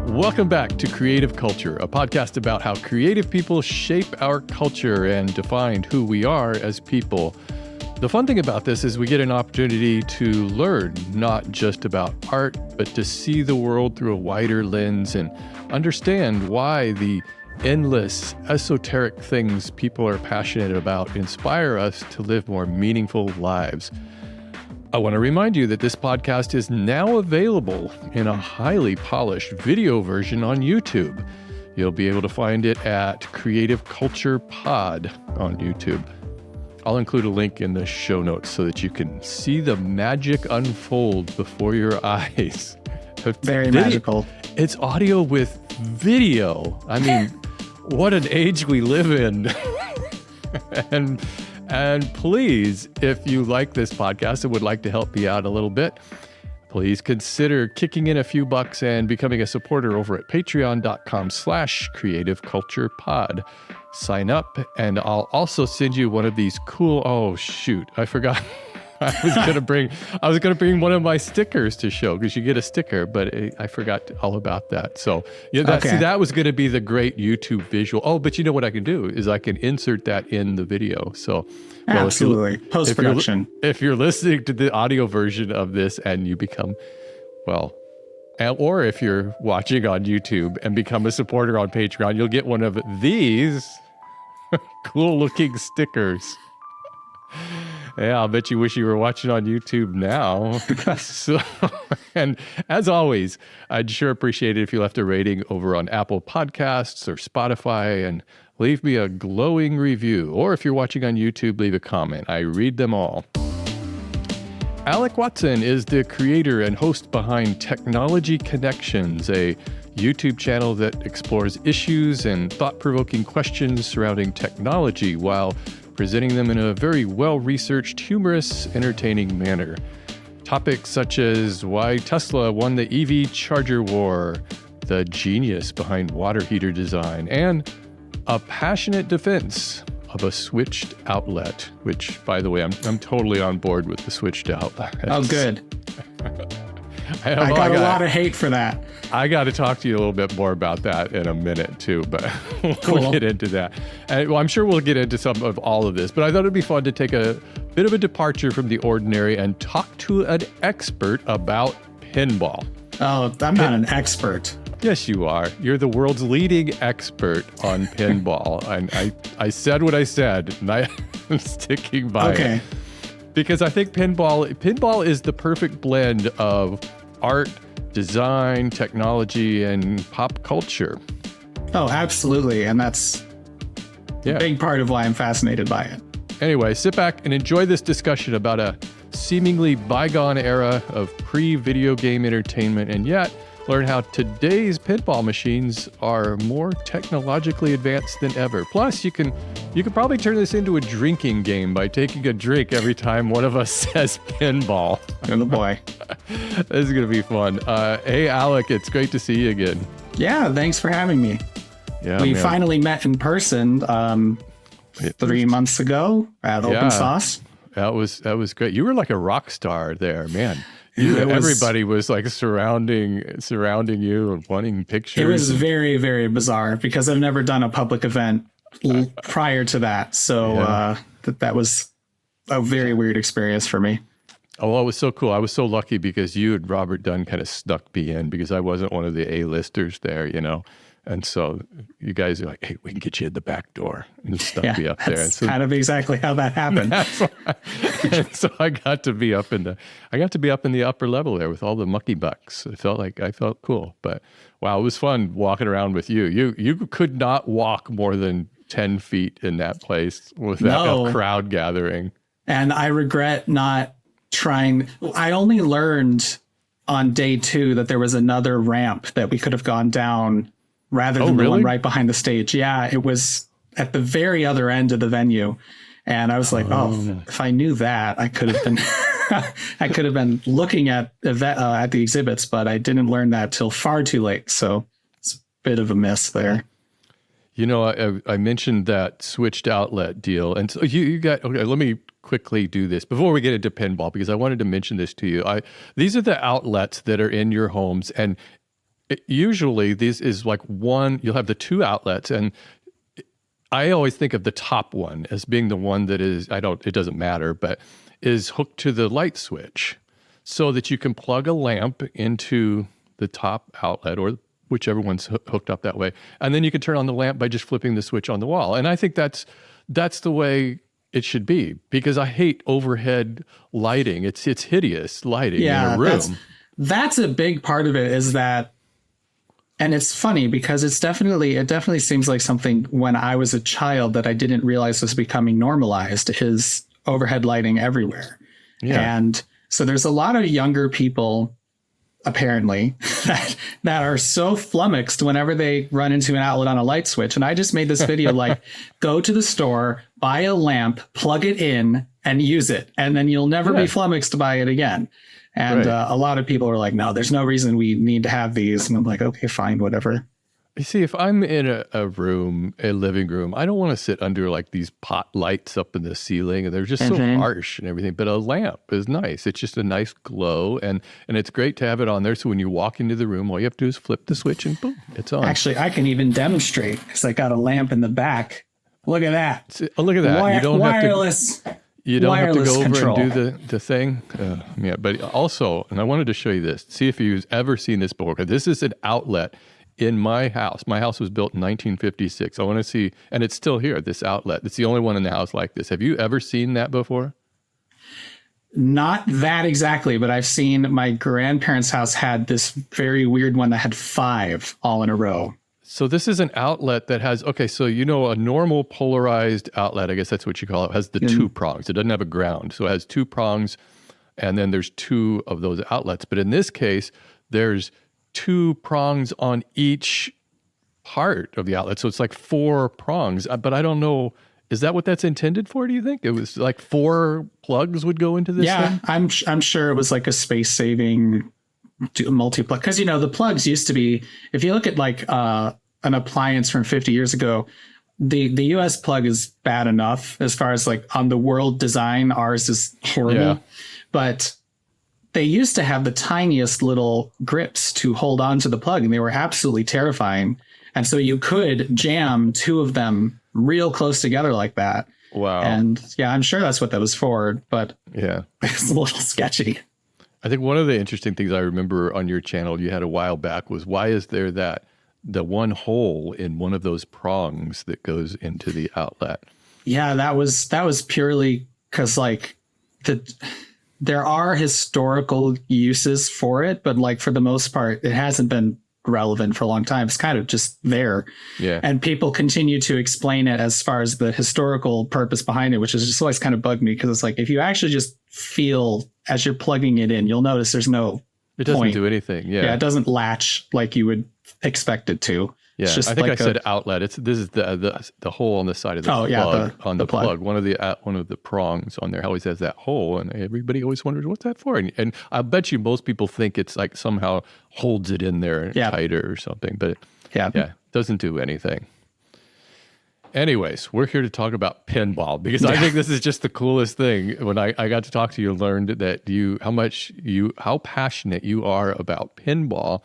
Welcome back to Creative Culture, a podcast about how creative people shape our culture and define who we are as people. The fun thing about this is we get an opportunity to learn not just about art, but to see the world through a wider lens and understand why the endless, esoteric things people are passionate about inspire us to live more meaningful lives. I want to remind you that this podcast is now available in a highly polished video version on YouTube. You'll be able to find it at Creative Culture Pod on YouTube. I'll include a link in the show notes so that you can see the magic unfold before your eyes. Very magical. It's audio with video. I mean, what an age we live in. And please, if you like this podcast and would like to help me out a little bit, please consider kicking in a few bucks and becoming a supporter over at patreon.com/creativeculturepod. Sign up, and I'll also send you one of these cool, oh shoot, I forgot. I was gonna bring one of my stickers to show, because you get a sticker, but I forgot all about that. So yeah, see, that was gonna be the great YouTube visual. Oh, but you know what I can do is I can insert that in the video. So absolutely, post-production. If you're listening to the audio version of this and you become, or if you're watching on YouTube and become a supporter on Patreon, you'll get one of these cool looking stickers. Yeah, I'll bet you wish you were watching on YouTube now. So, and as always, I'd sure appreciate it if you left a rating over on Apple Podcasts or Spotify and leave me a glowing review. Or if you're watching on YouTube, leave a comment. I read them all. Alec Watson is the creator and host behind Technology Connections, a YouTube channel that explores issues and thought-provoking questions surrounding technology while presenting them in a very well-researched, humorous, entertaining manner. Topics such as why Tesla won the EV charger war, the genius behind water heater design, and a passionate defense of a switched outlet, which, by the way, I'm totally on board with the switched outlet. Oh, good. I got a lot of hate for that. I got to talk to you a little bit more about that in a minute too, but we'll get into that. And I'm sure we'll get into some of all of this, but I thought it'd be fun to take a bit of a departure from the ordinary and talk to an expert about pinball. Oh, I'm not an expert. Yes, you are. You're the world's leading expert on pinball. And I said what I said, and I'm sticking by it. Because I think pinball is the perfect blend of art, design, technology, and pop culture. Oh, absolutely. And that's a big part of why I'm fascinated by it. Anyway, sit back and enjoy this discussion about a seemingly bygone era of pre-video game entertainment, and yet learn how today's pinball machines are more technologically advanced than ever. Plus, you can probably turn this into a drinking game by taking a drink every time one of us says pinball. Oh boy. This is going to be fun. Hey, Alec, it's great to see you again. Yeah, thanks for having me. Yeah, we finally met in person 3 months ago at Open Sauce. That was great. You were like a rock star there, man. Everybody was like surrounding you and wanting pictures. It was very, very bizarre because I've never done a public event prior to that. So that was a very weird experience for me. Oh, well, it was so cool. I was so lucky because you and Robert Dunn kind of snuck me in because I wasn't one of the A-listers there, you know. And so you guys are like, hey, we can get you in the back door, and stuck me up there. That's kind of exactly how that happened. So I got to be up in the upper level there with all the mucky bucks. I felt cool. But wow, it was fun walking around with you. You could not walk more than 10 feet in that place without a crowd gathering. And I regret not trying. I only learned on day 2 that there was another ramp that we could have gone down rather than the one right behind the stage. Yeah, it was at the very other end of the venue. And I was like, if I knew that, I could have been looking at the exhibits, but I didn't learn that till far too late. So it's a bit of a miss there. You know, I mentioned that switched outlet deal. And so you got, okay, let me quickly do this before we get into pinball, because I wanted to mention this to you. These are the outlets that are in your homes, and usually this is like one, you'll have the two outlets, and I always think of the top one as being the one that is, it doesn't matter, but is hooked to the light switch so that you can plug a lamp into the top outlet or whichever one's hooked up that way. And then you can turn on the lamp by just flipping the switch on the wall. And I think that's the way it should be, because I hate overhead lighting. It's hideous lighting in a room. That's a big part of it, is that, and it's funny because it definitely seems like something when I was a child that I didn't realize was becoming normalized, is overhead lighting everywhere. Yeah. And so there's a lot of younger people apparently that are so flummoxed whenever they run into an outlet on a light switch. And I just made this video like, go to the store, buy a lamp, plug it in, and use it, and then you'll never be flummoxed by it again. And a lot of people are like, no, there's no reason we need to have these. And I'm like, okay, fine, whatever. You see, if I'm in a room, a living room, I don't want to sit under like these pot lights up in the ceiling, and they're just so harsh and everything. But a lamp is nice. It's just a nice glow, and it's great to have it on there. So when you walk into the room, all you have to do is flip the switch and boom, it's on. Actually, I can even demonstrate because I got a lamp in the back. Look at that. Look at that. You don't wireless. You don't have to go over control. and do the thing. Yeah, but also, and I wanted to show you this. See if you've ever seen this before. This is an outlet in my house. My house was built in 1956. I want to see, and it's still here, this outlet. It's the only one in the house like this. Have you ever seen that before? Not that exactly, but I've seen my grandparents' house had this very weird one that had 5 all in a row. So this is an outlet that has, so a normal polarized outlet, I guess that's what you call it, has the 2 prongs. It doesn't have a ground. So it has 2 prongs, and then there's 2 of those outlets. But in this case, there's 2 prongs on each part of the outlet. So it's like 4 prongs. But I don't know, is that what that's intended for, do you think? It was like 4 plugs would go into this thing? Yeah, I'm sure it was like a space-saving multi-plug. Because, the plugs used to be, if you look at like an appliance from 50 years ago, the US plug is bad enough as far as like on the world design. Ours is horrible. Yeah. But they used to have the tiniest little grips to hold on to the plug, and they were absolutely terrifying. And so you could jam 2 of them real close together like that. Wow. And yeah, I'm sure that's what that was for, but yeah, it's a little sketchy. I think one of the interesting things I remember on your channel you had a while back was, why is there the one hole in one of those prongs that goes into the outlet? Yeah, that was purely because like there are historical uses for it, but like for the most part, it hasn't been relevant for a long time. It's kind of just there. Yeah. And people continue to explain it as far as the historical purpose behind it, which is just always kind of bugged me, because it's like, if you actually just feel as you're plugging it in, you'll notice there's no It doesn't point. Do anything. Yeah. Yeah, it doesn't latch like you would expect it to. Yeah, it's just I think like I said outlet. This is the hole on the side of the plug. On the plug. One of the prongs on there always has that hole, and everybody always wonders what's that for. And I bet you most people think it's like somehow holds it in there tighter or something, but it doesn't do anything. Anyways, we're here to talk about pinball, because I think this is just the coolest thing. When I got to talk to you, learned that how passionate you are about pinball.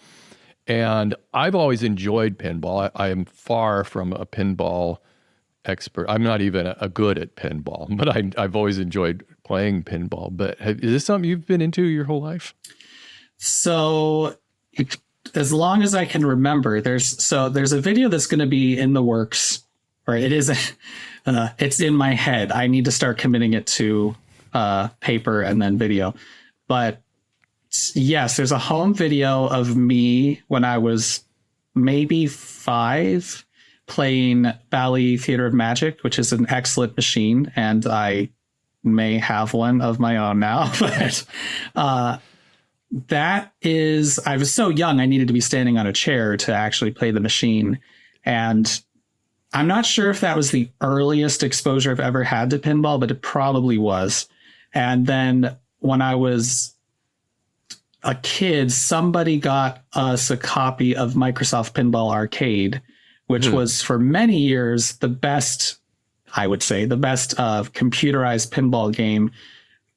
And I've always enjoyed pinball. I am far from a pinball expert. I'm not even a good at pinball, but I've always enjoyed playing pinball. But is this something you've been into your whole life? So as long as I can remember, there's a video that's going to be in the works, or it is, it's in my head. I need to start committing it to paper and then video. But yes, there's a home video of me when I was maybe 5 playing Bally Theater of Magic, which is an excellent machine, and I may have one of my own now. But I was so young, I needed to be standing on a chair to actually play the machine. And I'm not sure if that was the earliest exposure I've ever had to pinball, but it probably was. And then when I was a kid, somebody got us a copy of Microsoft Pinball Arcade, which was for many years the best computerized pinball game.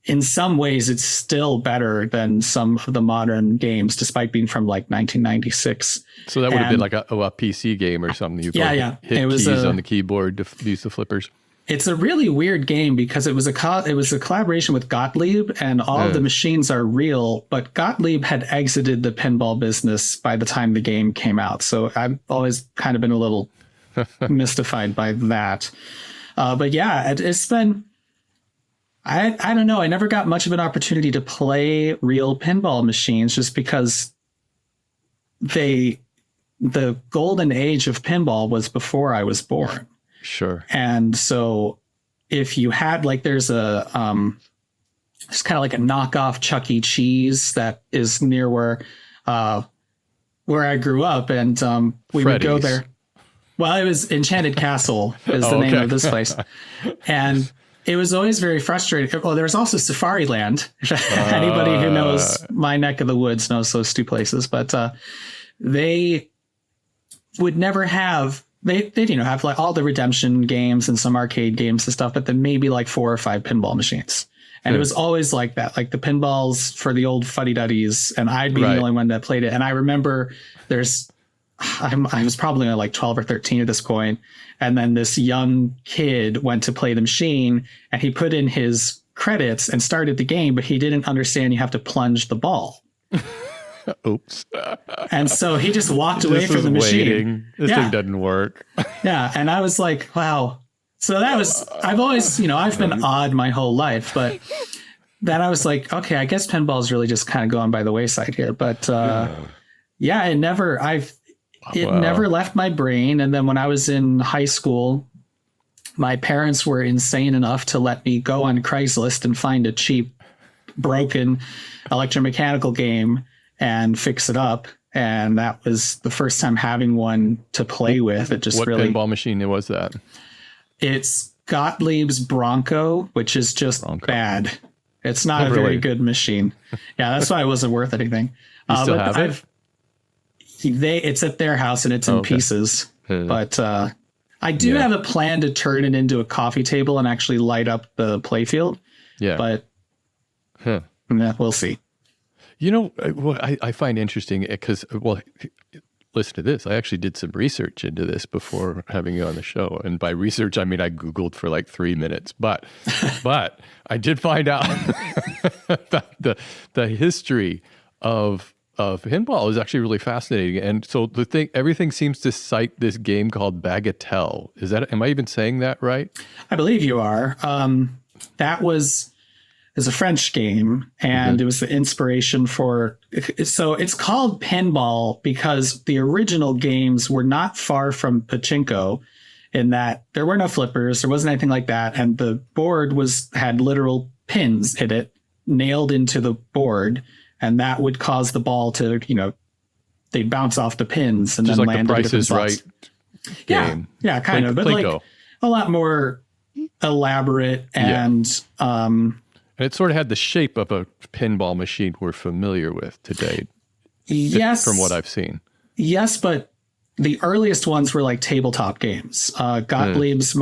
in some ways, it's still better than some of the modern games, despite being from like 1996. So that would have been like a PC game or something. You could hit keys on the keyboard to use the flippers. It's a really weird game because it was a collaboration with Gottlieb, and all of the machines are real, but Gottlieb had exited the pinball business by the time the game came out. So I've always kind of been a little mystified by that. But yeah, it's been... I don't know. I never got much of an opportunity to play real pinball machines just because the golden age of pinball was before I was born. Sure. And so if you had like, there's a, it's kind of like a knockoff Chuck E. Cheese that is near where I grew up, and we would go there. Well, it was Enchanted Castle is the name of this place. And it was always very frustrating. Well, there was also Safari Land. Anybody who knows my neck of the woods knows those two places. But they would never have... They have like all the redemption games and some arcade games and stuff, but then maybe like 4 or 5 pinball machines. And it was always like that, like the pinballs for the old fuddy-duddies, and I'd be the only one that played it. And I remember I was probably like 12 or 13 at this point, and then this young kid went to play the machine, and he put in his credits and started the game, but he didn't understand you have to plunge the ball. Oops. And so he just walked away from the machine. This thing doesn't work. Yeah. And I was like, wow. So that was, I've always, I've been odd my whole life, but then I was like, okay, I guess pinball's really just kind of going by the wayside here. But it never left my brain. And then when I was in high school, my parents were insane enough to let me go on Craigslist and find a cheap, broken electromechanical game and fix it up. And that was the first time having one to play with. It just what pinball machine was that? It's Gottlieb's Bronco, which is just bad. It's not a very good machine. Yeah, that's why it wasn't worth anything. You still have it? It's at their house and it's in pieces. But I do have a plan to turn it into a coffee table and actually light up the playfield. Yeah. But we'll see. What I find interesting, because, listen to this. I actually did some research into this before having you on the show. And by research, I mean I Googled for like 3 minutes. But I did find out that the history of pinball is actually really fascinating. And so everything seems to cite this game called Bagatelle. Am I even saying that right? I believe you are. That was a French game, and it was the inspiration for... So it's called pinball because the original games were not far from pachinko in that there were no flippers, there wasn't anything like that, and the board had literal pins in it, nailed into the board, and that would cause the ball to, they'd bounce off the pins and just then like land the Price is Right game. Yeah, kind of, but like a lot more elaborate and... And it sort of had the shape of a pinball machine we're familiar with today. Yes. From what I've seen. Yes, but the earliest ones were like tabletop games. Gottlieb's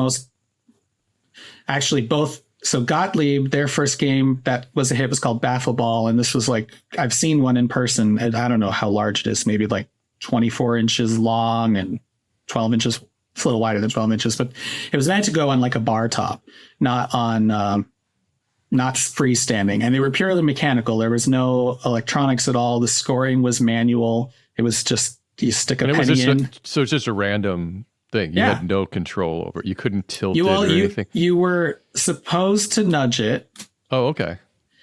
So Gottlieb, their first game that was a hit was called Baffle Ball. And this was like, I've seen one in person. And I don't know how large it is, maybe like 24 inches long and 12 inches. It's a little wider than 12 inches, but it was meant to go on like a bar top, not freestanding, and they were purely mechanical. There was no electronics at all. The scoring was manual. It was just you stick a penny in. So it's just a random thing. You had no control over it. You couldn't tilt it or anything. You were supposed to nudge it. Oh, okay.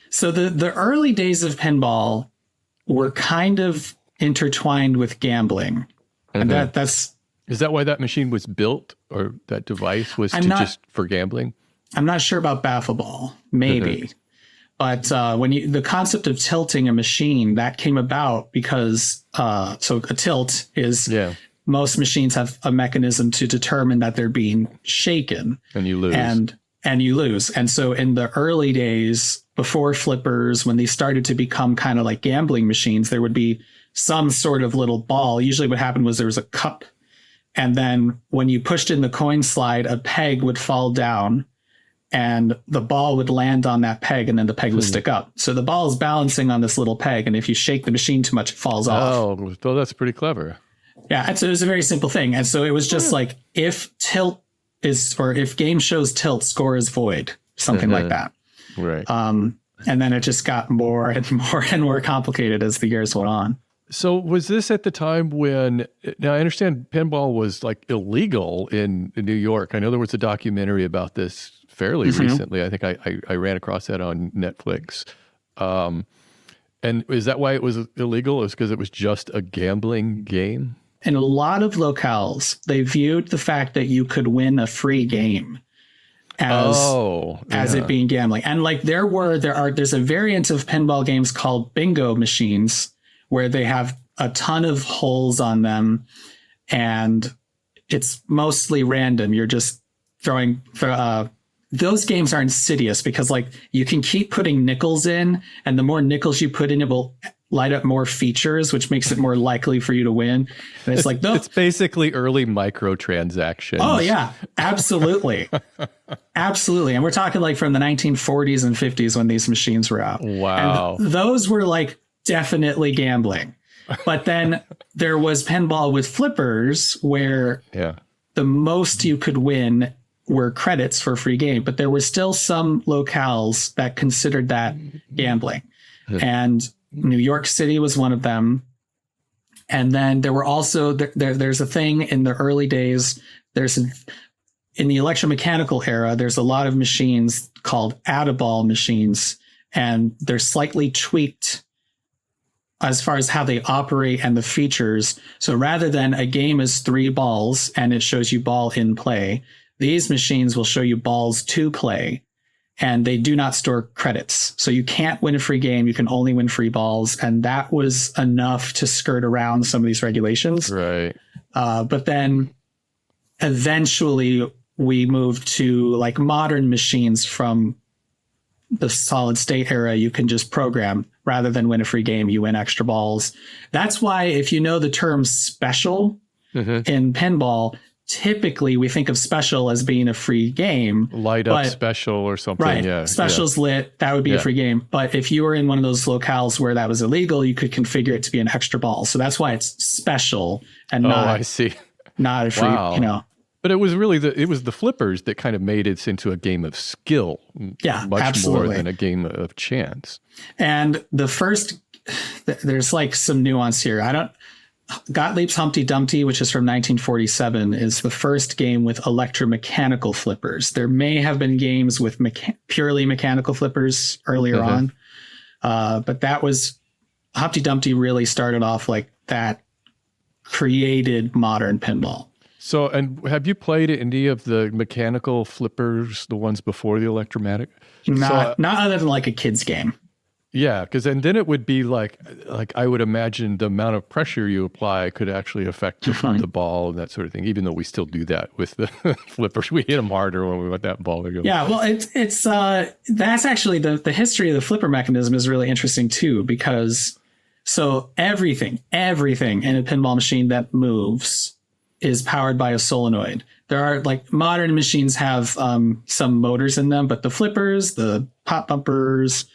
So the early days of pinball were kind of intertwined with gambling, and that's. Is that why that machine was built, or that device was just for gambling? I'm not sure about Baffle Ball, maybe. But the concept of tilting a machine, that came about because, so a tilt is, most machines have a mechanism to determine that they're being shaken. And you lose. And you lose. And so in the early days, before flippers, when they started to become kind of like gambling machines, there would be some sort of little ball. Usually what happened was there was a cup. And then when you pushed in the coin slide, a peg would fall down. and the ball would land on that peg and then the peg would stick up. So the ball is balancing on this little peg, and if you shake the machine too much, it falls off. Oh, well, that's pretty clever. Yeah, and so it was a very simple thing. And so it was just like, if tilt is, or if game shows tilt, score is void, something like that. Right. And then it just got more and more and more complicated as the years went on. So was this at the time when, now I understand pinball was like illegal in New York. I know there was a documentary about this fairly recently. I think I ran across that on Netflix. And is that why it was illegal? Is because it was just a gambling game? In a lot of locales, they viewed the fact that you could win a free game as it being gambling. And like there's a variant of pinball games called bingo machines, where they have a ton of holes on them and it's mostly random. You're just throwing, those games are insidious because like you can keep putting nickels in, and the more nickels you put in, it will light up more features, which makes it more likely for you to win. And it's like, it's basically early microtransactions. Oh yeah, absolutely. Absolutely. And we're talking like from the 1940s and 50s when these machines were out. Wow. And those were like definitely gambling. But then there was pinball with flippers where the most you could win were credits for a free game. But there were still some locales that considered that gambling. And New York City was one of them. And then there were also, there's a thing in the early days, in the electromechanical era, there's a lot of machines called add-a-ball machines, and they're slightly tweaked as far as how they operate and the features. So rather than a game is 3 balls and it shows you ball in play, these machines will show you balls to play, and they do not store credits. So you can't win a free game. You can only win free balls. And that was enough to skirt around some of these regulations. Right. But then eventually we moved to like modern machines from the solid state era. You can just program rather than win a free game. You win extra balls. That's why if you know the term special in pinball, typically we think of special as being a free game. Light up special or something. Right. Yeah. Special's lit. That would be a free game. But if you were in one of those locales where that was illegal, you could configure it to be an extra ball. So that's why it's special and I see. Not a free, you know. But it was really the flippers that kind of made it into a game of skill. Yeah, much absolutely. more than a game of chance. And the first, there's like some nuance here. Gottlieb's Humpty Dumpty, which is from 1947, is the first game with electromechanical flippers. There may have been games with purely mechanical flippers earlier on. But that was, Humpty Dumpty really started off like that, created modern pinball. So, and have you played any of the mechanical flippers, the ones before the electromatic? Not other than like a kid's game. Yeah, because then it would be like I would imagine the amount of pressure you apply could actually affect the ball and that sort of thing, even though we still do that with the flippers. We hit them harder when we want that ball to go. Yeah, well, it's that's actually the history of the flipper mechanism is really interesting too, because so everything in a pinball machine that moves is powered by a solenoid. There are like modern machines have some motors in them, but the flippers, the pop bumpers,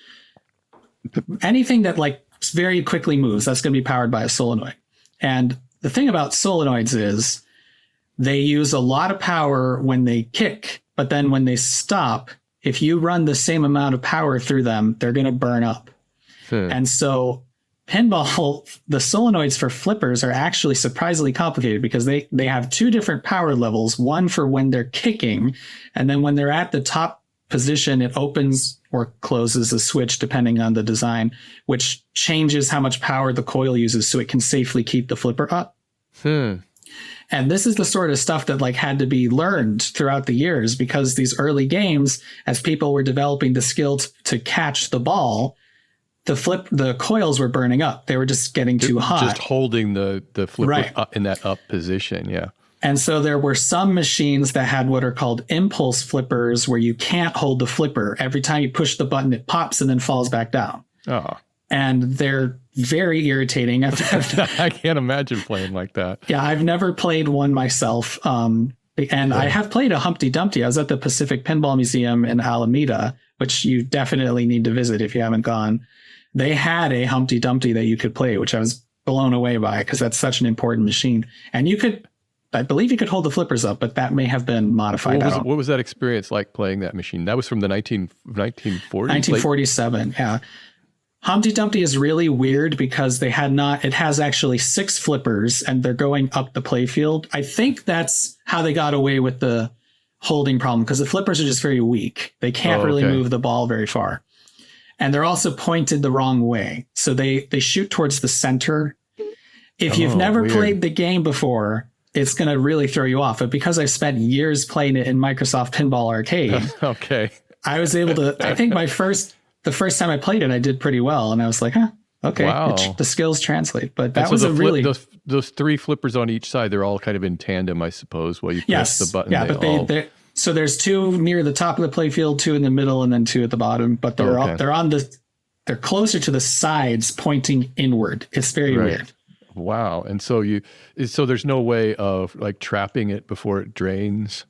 anything that like very quickly moves, that's going to be powered by a solenoid. And the thing about solenoids is they use a lot of power when they kick, but then when they stop, if you run the same amount of power through them, they're going to burn up. And so pinball, the solenoids for flippers are actually surprisingly complicated because they have 2 different power levels, one for when they're kicking, and then when they're at the top position, it opens or closes a switch depending on the design, which changes how much power the coil uses so it can safely keep the flipper up. And this is the sort of stuff that like had to be learned throughout the years, because these early games, as people were developing the skill to catch the ball, the coils were burning up. They were just getting too hot. Just holding the flipper up in that up position. Yeah. And so there were some machines that had what are called impulse flippers, where you can't hold the flipper. Every time you push the button, it pops and then falls back down. Oh. And they're very irritating. I can't imagine playing like that. Yeah, I've never played one myself. And I have played a Humpty Dumpty. I was at the Pacific Pinball Museum in Alameda, which you definitely need to visit if you haven't gone. They had a Humpty Dumpty that you could play, which I was blown away by because that's such an important machine. And I believe you could hold the flippers up, but that may have been modified. What was that experience like playing that machine? That was from the 1940s? 1947, yeah. Humpty Dumpty is really weird because it has actually 6 flippers and they're going up the playfield. I think that's how they got away with the holding problem because the flippers are just very weak. They can't really move the ball very far. And they're also pointed the wrong way. So they shoot towards the center. If you've never played the game before, it's going to really throw you off. But because I've spent years playing it in Microsoft Pinball Arcade, I was able to, I think the first time I played it, I did pretty well. And I was like, okay, wow. The skills translate. But that was those 3 flippers on each side, they're all kind of in tandem, I suppose, while you press the button. Yeah, but so there's 2 near the top of the playfield, 2 in the middle, and then 2 at the bottom. But they're closer to the sides pointing inward. It's very weird. Wow. And so there's no way of like trapping it before it drains?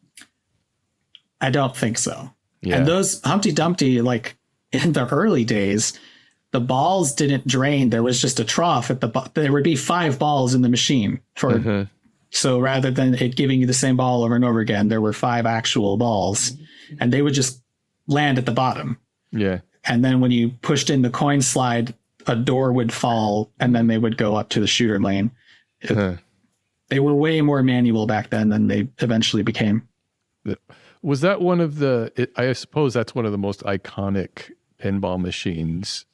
I don't think so. Yeah. And those Humpty Dumpty, like in the early days, the balls didn't drain. There was just a trough there would be 5 balls in the machine so rather than it giving you the same ball over and over again, there were 5 actual balls and they would just land at the bottom. Yeah. And then when you pushed in the coin slide, a door would fall and then they would go up to the shooter lane. They were way more manual back then than they eventually became. Was that I suppose that's one of the most iconic pinball machines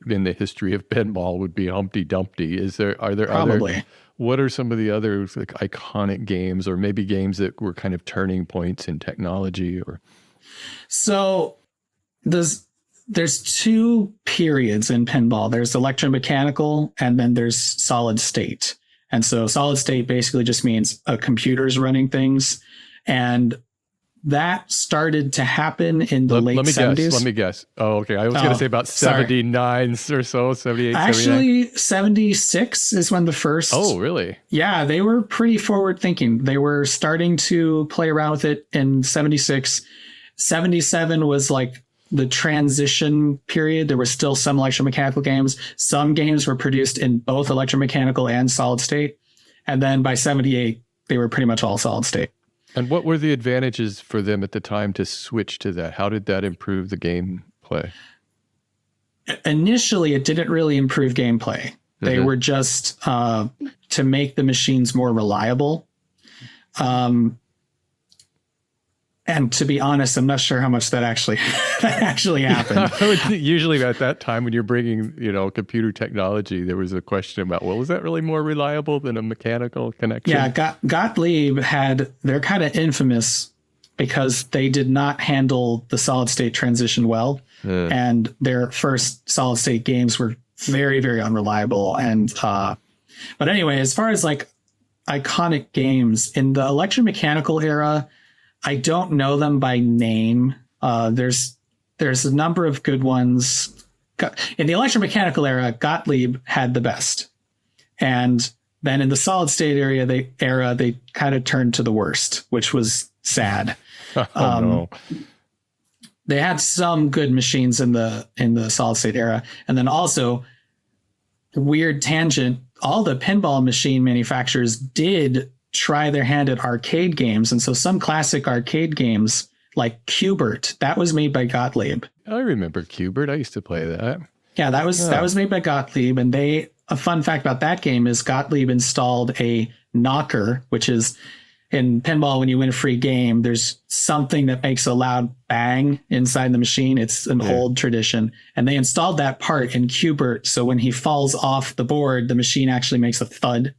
in the history of pinball would be Humpty Dumpty. Are there Probably. What are some of the other like iconic games or maybe games that were kind of turning points in technology or? So there's 2 periods in pinball. There's electromechanical and then there's solid state. And so solid state basically just means a computer's running things. And that started to happen in the late 70s. Let me guess. Oh, okay. I was going to say about 79 or so, 78, Actually, 76 is when the first... Oh, really? Yeah, they were pretty forward thinking. They were starting to play around with it in 76. 77 was like the transition period. There were still some electromechanical games. Some games were produced in both electromechanical and solid state. And then by 78, they were pretty much all solid state. And what were the advantages for them at the time to switch to that? How did that improve the gameplay? Initially, it didn't really improve gameplay. They were just to make the machines more reliable. And to be honest, I'm not sure how much that actually happened. Usually at that time when you're bringing, computer technology, there was a question about, well, was that really more reliable than a mechanical connection? Yeah, Gottlieb they're kind of infamous because they did not handle the solid state transition well. And their first solid state games were very, very unreliable. And but anyway, as far as like iconic games in the electromechanical era, I don't know them by name. There's a number of good ones. In the electromechanical era, Gottlieb had the best. And then in the solid state era, they kind of turned to the worst, which was sad. No. They had some good machines in the solid state era. And then also, weird tangent, all the pinball machine manufacturers did try their hand at arcade games. And so some classic arcade games like Q*bert, that was made by Gottlieb. I remember Q*bert. I used to play that. Yeah, that was made by Gottlieb. And a fun fact about that game is Gottlieb installed a knocker, which is in pinball, when you win a free game, there's something that makes a loud bang inside the machine. It's an old tradition. And they installed that part in Q*bert. So when he falls off the board, the machine actually makes a thud.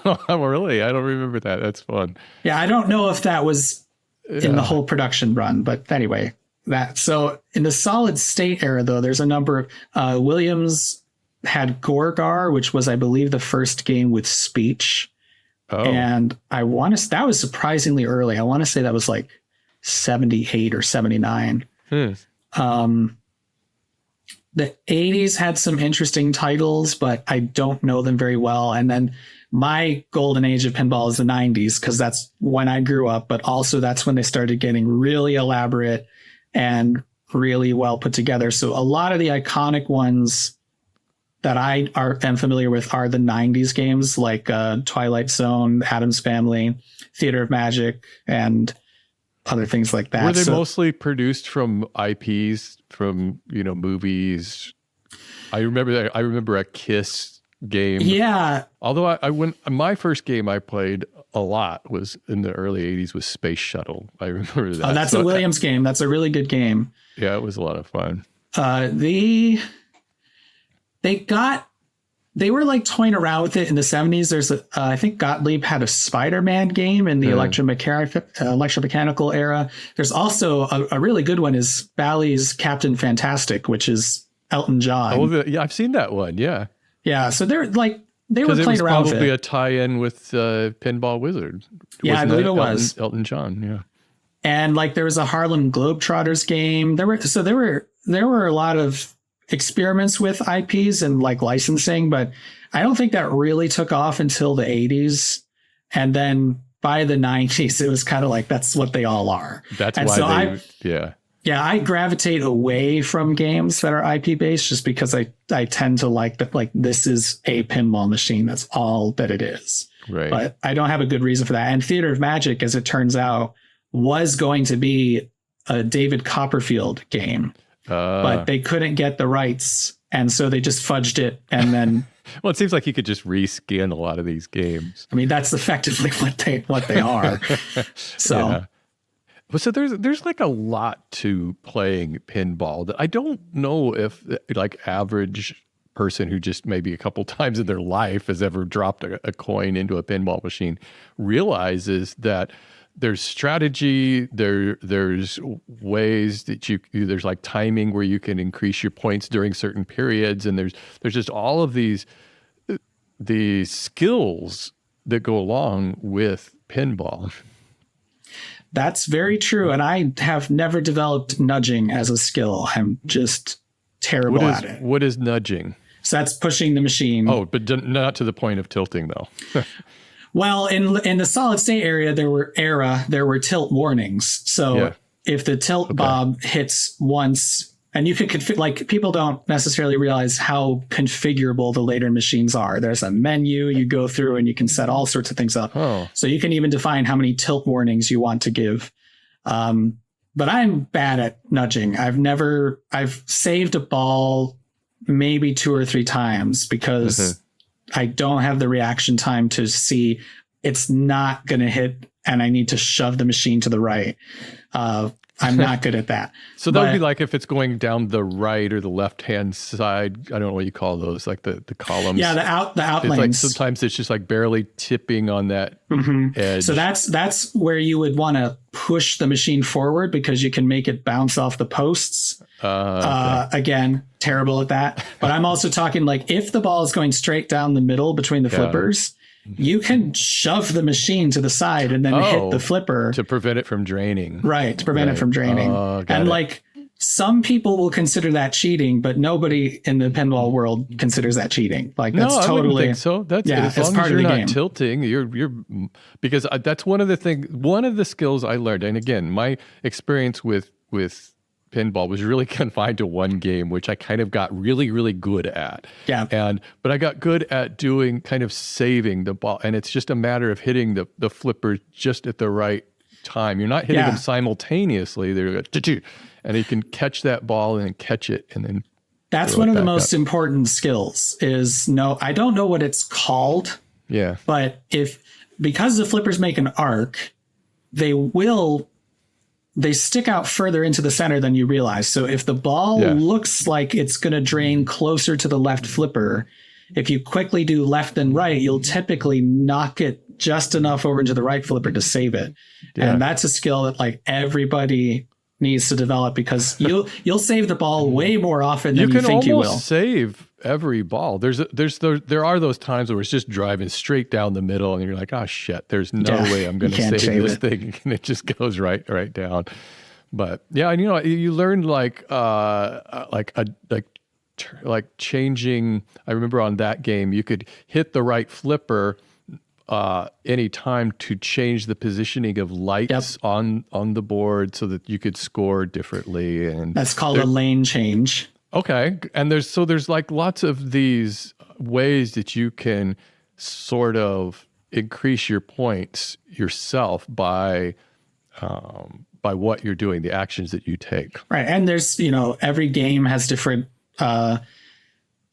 Oh, really? I don't remember that. That's fun. Yeah, I don't know if that was in the whole production run, but anyway, so in the solid state era, though, there's a number of Williams had Gorgar, which was, I believe, the first game with speech. Oh. And that was surprisingly early. I want to say that was like 78 or 79. The 80s had some interesting titles, but I don't know them very well. And then my golden age of pinball is the 90s because that's when I grew up, but also that's when they started getting really elaborate and really well put together. So a lot of the iconic ones that I am familiar with are the 90s games like Twilight Zone, Addams Family, Theater of Magic, and other things like that. Were they mostly produced from IPs, from, you know, movies? I remember a Kiss game. Yeah. Although I went, my first game I played a lot was in the early 80s was Space Shuttle. I remember that. Oh, that's a Williams game. That's a really good game. Yeah, it was a lot of fun. They were like toying around with it in the 70s. There's I think Gottlieb had a Spider-Man game in the Electromechanical Era. There's also a really good one is Bally's Captain Fantastic, which is Elton John. Oh, yeah, I've seen that one. Yeah. Yeah. So they were playing around with it. Probably a tie-in with Pinball Wizard. Yeah, I believe it was. Elton John, yeah. And like there was a Harlem Globetrotters game. There were a lot of experiments with IPs and like licensing, but I don't think that really took off until the 80s. And then by the 90s, it was kind of like that's what they all are. That's and why so I gravitate away from games that are IP based just because I tend to like that, like this is a pinball machine. That's all that it is. Right. But I don't have a good reason for that. And Theater of Magic, as it turns out, was going to be a David Copperfield game. But they couldn't get the rights, and so they just fudged it. And then, well, it seems like you could just reskin a lot of these games. I mean, that's effectively what they are. So, yeah. But so there's like a lot to playing pinball that I don't know if like average person who just maybe a couple times in their life has ever dropped a coin into a pinball machine realizes that. There's strategy, there's ways that there's like timing where you can increase your points during certain periods, and there's just all of these skills that go along with pinball. That's very true, and I have never developed nudging as a skill. I'm just terrible at it. What is nudging? So that's pushing the machine. Oh, but not to the point of tilting though. Well, in the solid state area, there were tilt warnings. So if the tilt bob hits once, and you can like people don't necessarily realize how configurable the later machines are. There's a menu you go through, and you can set all sorts of things up. Oh. So you can even define how many tilt warnings you want to give. But I'm bad at nudging. I've saved a ball maybe 2 or 3 times because. Mm-hmm. I don't have the reaction time to see it's not going to hit and I need to shove the machine to the right. I'm not good at that. So that would be like if it's going down the right or the left-hand side. I don't know what you call those, like the columns. Yeah, the out lanes. Like sometimes it's just like barely tipping on that edge. So that's where you would want to push the machine forward because you can make it bounce off the posts. Okay. Again, terrible at that. But I'm also talking like if the ball is going straight down the middle between the flippers, you can shove the machine to the side and then hit the flipper. To prevent it from draining. Right, to prevent it from draining. And like some people will consider that cheating, but nobody in the pinball world considers that cheating. Like that's totally. I wouldn't think so. That's as long as you're not tilting, you're because that's one of the skills I learned. And again, my experience with pinball was really confined to one game, which I kind of got really, really good at. Yeah. But I got good at doing kind of saving the ball. And it's just a matter of hitting the flipper just at the right time. You're not hitting them simultaneously. They're like, and you can catch that ball and then catch it and then. That's one of the most important skills is I don't know what it's called. Yeah. But because the flippers make an arc, they stick out further into the center than you realize. So if the ball looks like it's going to drain closer to the left flipper, if you quickly do left and right, you'll typically knock it just enough over into the right flipper to save it. Yeah. And that's a skill that like everybody needs to develop because you'll save the ball way more often than you think you will. You can almost save every ball. There are those times where it's just driving straight down the middle and you're like, oh shit, there's no way I'm going to save this thing. And it just goes right down. But yeah, and you learned like changing. I remember on that game, you could hit the right flipper any time to change the positioning of lights on the board so that you could score differently. And that's called a lane change. Okay. And there's like lots of these ways that you can sort of increase your points yourself by what you're doing, the actions that you take. Right. And there's, every game has different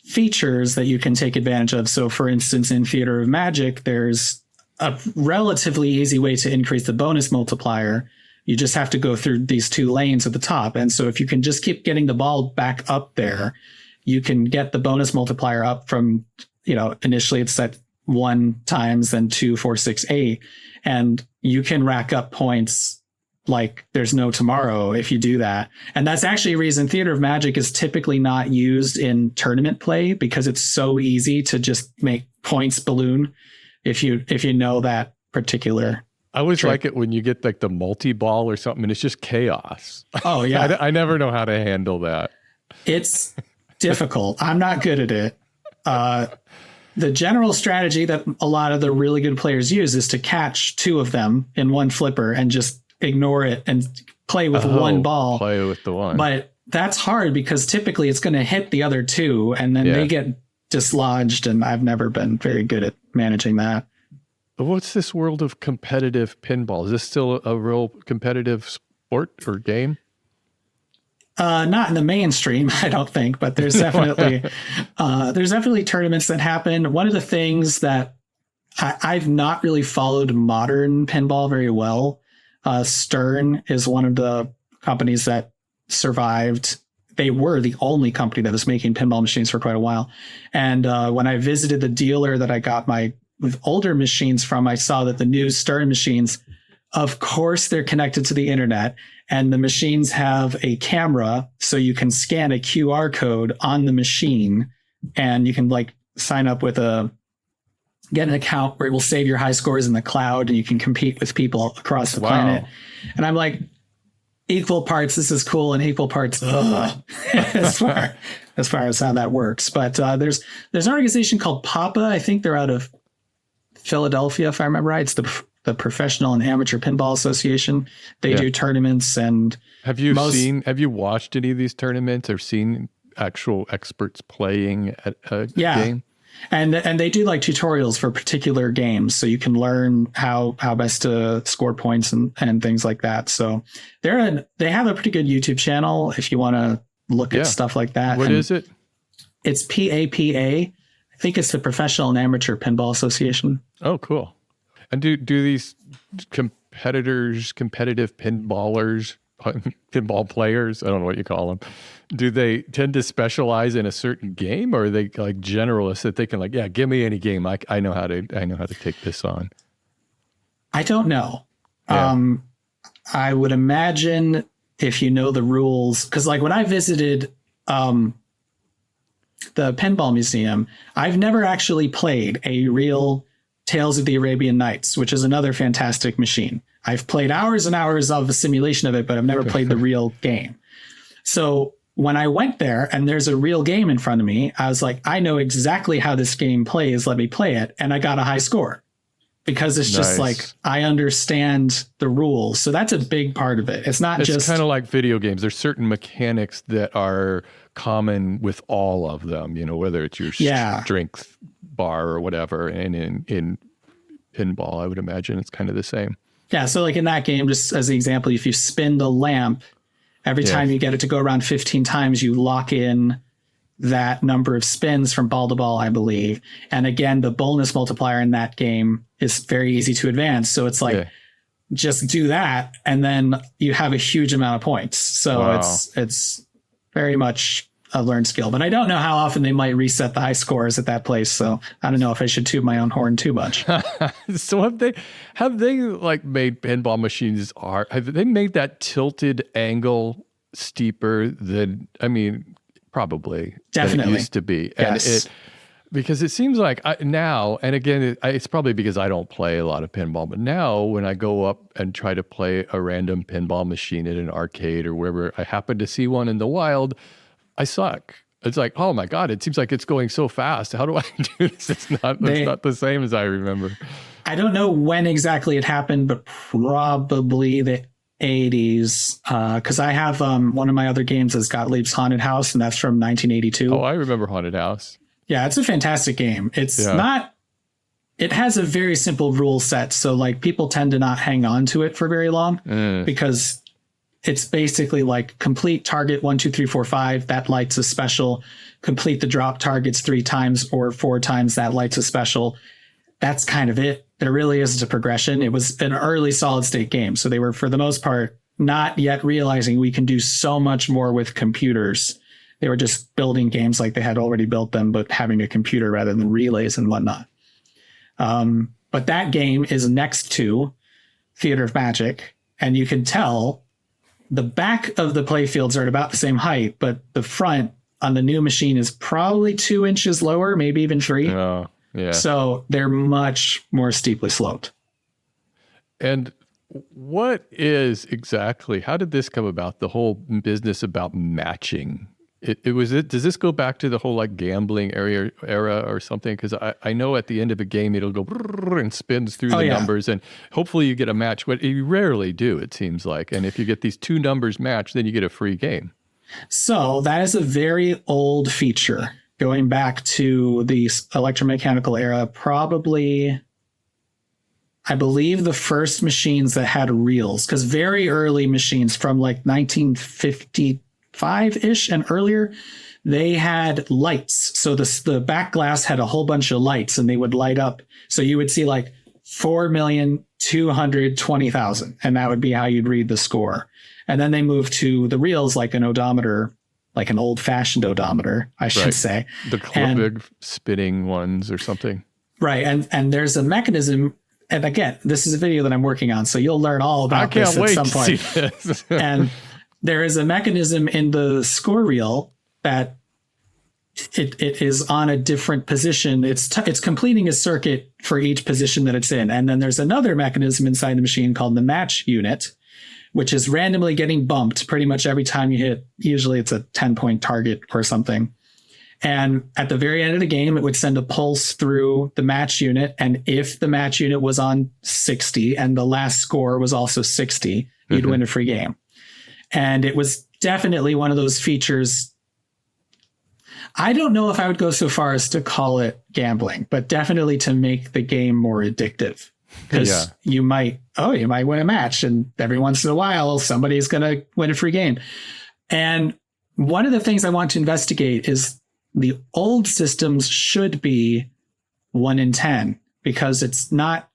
features that you can take advantage of. So for instance, in Theater of Magic, there's a relatively easy way to increase the bonus multiplier. You just have to go through these 2 lanes at the top. And so if you can just keep getting the ball back up there, you can get the bonus multiplier up from, initially it's set 1 times, then 2, 4, 6, 8. And you can rack up points like there's no tomorrow if you do that. And that's actually a reason Theater of Magic is typically not used in tournament play, because it's so easy to just make points balloon if you know that particular I always trick. like it when you get like the multi-ball or something and it's just chaos. Oh, yeah. I never know how to handle that. It's difficult. I'm not good at it. The general strategy that a lot of the really good players use is to catch 2 of them in one flipper and just ignore it and play with one ball. Play with the one. But that's hard because typically it's going to hit the other 2 and then they get dislodged, and I've never been very good at managing that. What's this world of competitive pinball? Is this still a real competitive sport or game? Not in the mainstream, I don't think, but there's definitely tournaments that happen. One of the things that I've not really followed modern pinball very well. Stern is one of the companies that survived. They were the only company that was making pinball machines for quite a while. And when I visited the dealer that I got my older machines from, I saw that the new Stern machines, of course, they're connected to the internet, and the machines have a camera, so you can scan a QR code on the machine, and you can like sign up with get an account where it will save your high scores in the cloud, and you can compete with people across the planet. And I'm like, equal parts, this is cool, and equal parts, as far as how that works. But there's an organization called PAPA. I think they're out of Philadelphia, if I remember right. It's the Professional and Amateur Pinball Association. They do tournaments. And have you watched any of these tournaments or seen actual experts playing at a game? And they do like tutorials for particular games, so you can learn how best to score points and things like that. So they have a pretty good YouTube channel if you want to look at stuff like that. What is it? It's PAPA. I think it's the Professional and Amateur Pinball Association. Oh, cool. And do these competitive pinballers, pinball players, I don't know what you call them, do they tend to specialize in a certain game, or are they like generalists that they can like, give me any game, I know how to take this on? I don't know. I would imagine if you know the rules, because like when I visited the Pinball Museum, I've never actually played a real Tales of the Arabian Nights, which is another fantastic machine. I've played hours and hours of a simulation of it, but I've never played the real game. So when I went there and there's a real game in front of me, I was like, I know exactly how this game plays. Let me play it. And I got a high score because it's just like, I understand the rules. So that's a big part of it. It's just kind of like video games. There's certain mechanics that are common with all of them, whether it's your strength bar or whatever. And in pinball, I would imagine it's kind of the same. Yeah. So like in that game, just as an example, if you spin the lamp, every time you get it to go around 15 times, you lock in that number of spins from ball to ball, I believe. And again, the bonus multiplier in that game is very easy to advance. So it's like, just do that, and then you have a huge amount of points. So it's very much a learned skill. But I don't know how often they might reset the high scores at that place. So I don't know if I should toot my own horn too much. So have they like made pinball machines have they made that tilted angle steeper than, probably definitely than it used to be? Yes. And because it seems like now, and again, it's probably because I don't play a lot of pinball, but now when I go up and try to play a random pinball machine at an arcade or wherever I happen to see one in the wild, I suck. It's like, oh my God, it seems like it's going so fast. How do I do this? It's not the same as I remember. I don't know when exactly it happened, but probably the 80s. Because I have one of my other games is Gottlieb's Haunted House, and that's from 1982. Oh, I remember Haunted House. Yeah, it's a fantastic game. It's not. It has a very simple rule set, so like people tend to not hang on to it for very long because it's basically like complete target 1, 2, 3, 4, 5. That lights a special. Complete the drop targets 3 times or 4 times. That lights a special. That's kind of it. There really isn't a progression. It was an early solid state game, so they were for the most part not yet realizing we can do so much more with computers. They were just building games like they had already built them, but having a computer rather than relays and whatnot. But that game is next to Theater of Magic, and you can tell the back of the playfields are at about the same height, but the front on the new machine is probably 2 inches lower, maybe even 3. Oh, yeah. So they're much more steeply sloped. And what is exactly, how did this come about? The whole business about matching. Does this go back to the whole like gambling era or something? Because I know at the end of a game, it'll go and spins through the numbers and hopefully you get a match, but you rarely do, it seems like. And if you get these 2 numbers matched, then you get a free game. So that is a very old feature going back to the electromechanical era, probably, I believe the first machines that had reels, because very early machines from like 1950, 5-ish and earlier, they had lights. So the back glass had a whole bunch of lights and they would light up. So you would see like 4,220,000, and that would be how you'd read the score. And then they moved to the reels, like an odometer, like an old fashioned odometer, I should say. The big spinning ones or something. Right. And there's a mechanism. And again, this is a video that I'm working on, so you'll learn all about this at some point. And there is a mechanism in the score reel that it is on a different position. It's completing a circuit for each position that it's in. And then there's another mechanism inside the machine called the match unit, which is randomly getting bumped pretty much every time you hit. Usually it's a 10-point target or something. And at the very end of the game, it would send a pulse through the match unit. And if the match unit was on 60 and the last score was also 60, you'd win a free game. And it was definitely one of those features. I don't know if I would go so far as to call it gambling, but definitely to make the game more addictive. Because you might win a match, and every once in a while, somebody's going to win a free game. And one of the things I want to investigate is the old systems should be 1 in 10, because it's not,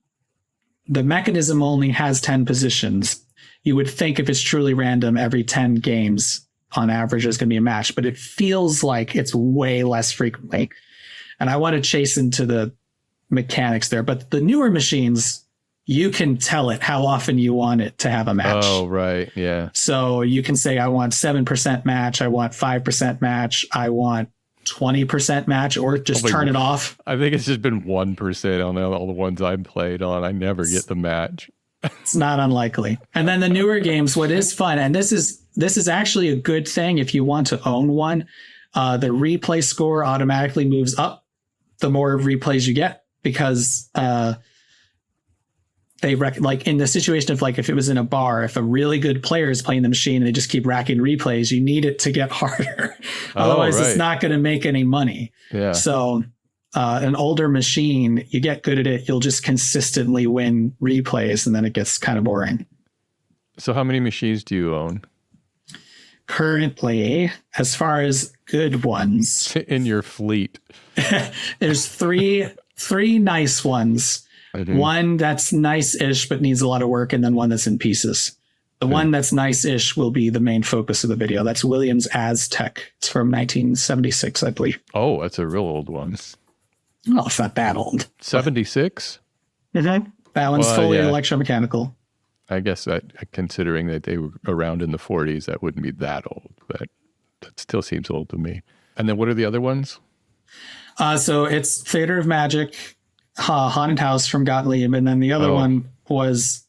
the mechanism only has 10 positions. You would think if it's truly random, every 10 games on average there's going to be a match, but it feels like it's way less frequently. And I want to chase into the mechanics there. But the newer machines, you can tell it how often you want it to have a match. Oh, right. Yeah. So you can say, I want 7% match. I want 5% match. I want 20% match, or just turn it off. I think it's just been 1% on all the ones I've played on. I never get the match. It's not unlikely. And then the newer games, what is fun, and this is actually a good thing if you want to own one, the replay score automatically moves up the more replays you get, because like in the situation of like if it was in a bar, if a really good player is playing the machine and they just keep racking replays, you need it to get harder. Otherwise, it's not going to make any money. Yeah. So an older machine, you get good at it, you'll just consistently win replays, and then it gets kind of boring. So how many machines do you own? Currently, as far as good ones. In your fleet. There's three nice ones. One that's nice-ish but needs a lot of work, and then one that's in pieces. The one that's nice-ish will be the main focus of the video. That's Williams Aztec. It's from 1976, I believe. Oh, that's a real old one. Well, it's not that old. 76? Mm-hmm. That one's fully electromechanical. I guess that, considering that they were around in the 40s, that wouldn't be that old, but that still seems old to me. And then what are the other ones? So it's Theater of Magic, Haunted House from Gottlieb, and then the other one was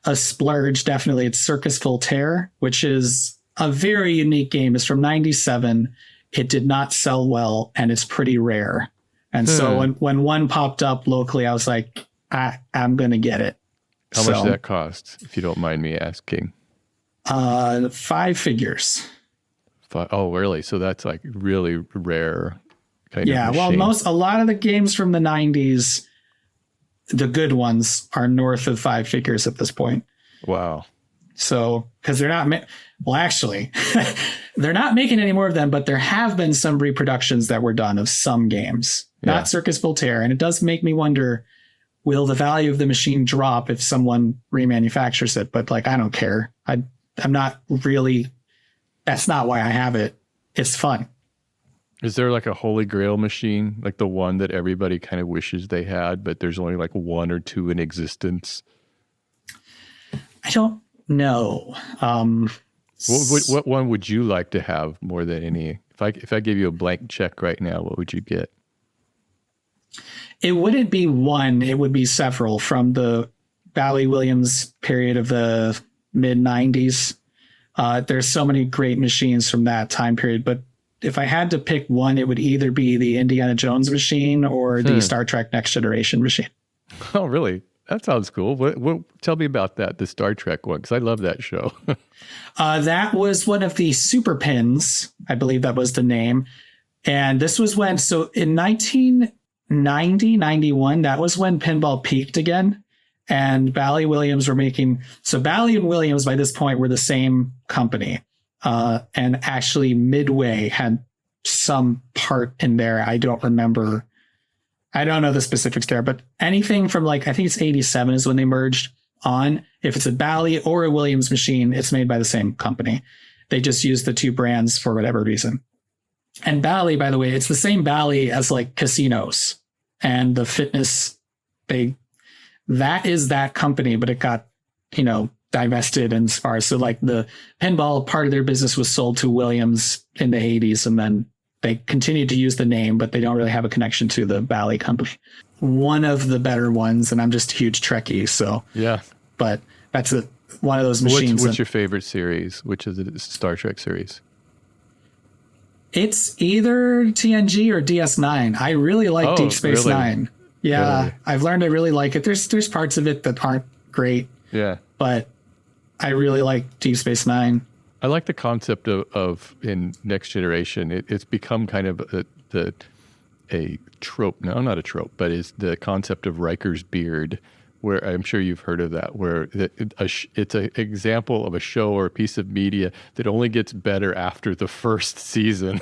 a splurge, definitely. It's Circus Voltaire, which is a very unique game. It's from 97. It did not sell well, and it's pretty rare. And so when one popped up locally, I was like, I'm going to get it. How much does that cost, if you don't mind me asking? 5 figures. Oh, really? So that's like really rare kind of machine. Well, a lot of the games from the 90s, the good ones, are north of 5 figures at this point. Wow. So, because they're not, actually, they're not making any more of them, but there have been some reproductions that were done of some games, not Circus Voltaire. And it does make me wonder, will the value of the machine drop if someone remanufactures it? But like, I don't care. I'm not really, that's not why I have it. It's fun. Is there like a holy grail machine, like the one that everybody kind of wishes they had, but there's only like 1 or 2 in existence? I don't know. What one would you like to have more than any? If I gave you a blank check right now, what would you get? It wouldn't be one. It would be several from the Bal Williams period of the mid 90s. There's so many great machines from that time period, but if I had to pick one, it would either be the Indiana Jones machine or the Star Trek Next Generation machine. Oh, really? That sounds cool. What tell me about that, the Star Trek one, because I love that show. That was one of the Super Pins. I believe that was the name. And this was when, so in 1990, 91, that was when pinball peaked again. And Bal Williams were making, so Bal and Williams by this point were the same company. And actually Midway had some part in there. I don't remember. I don't know the specifics there, but anything from like, I think it's 87 is when they merged on. If it's a Bal or a Williams machine, it's made by the same company. They just use the 2 brands for whatever reason. And Bal, by the way, it's the same Bal as like casinos and the fitness. That is that company, but it got, divested and as far as, so like the pinball part of their business was sold to Williams in the 80s, and then they continued to use the name, but they don't really have a connection to the Bal company. One of the better ones, and I'm just a huge Trekkie, so yeah. But that's one of those machines. What's your favorite series? Which is the Star Trek series? It's either TNG or DS9. I really like Deep Space Nine. Yeah, really? I've learned I really like it. There's parts of it that aren't great. Yeah, but I really like Deep Space Nine. I like the concept of in Next Generation. It's become kind of a trope. No, not a trope, but is the concept of Riker's beard, where I'm sure you've heard of that, where it's an example of a show or a piece of media that only gets better after the first season.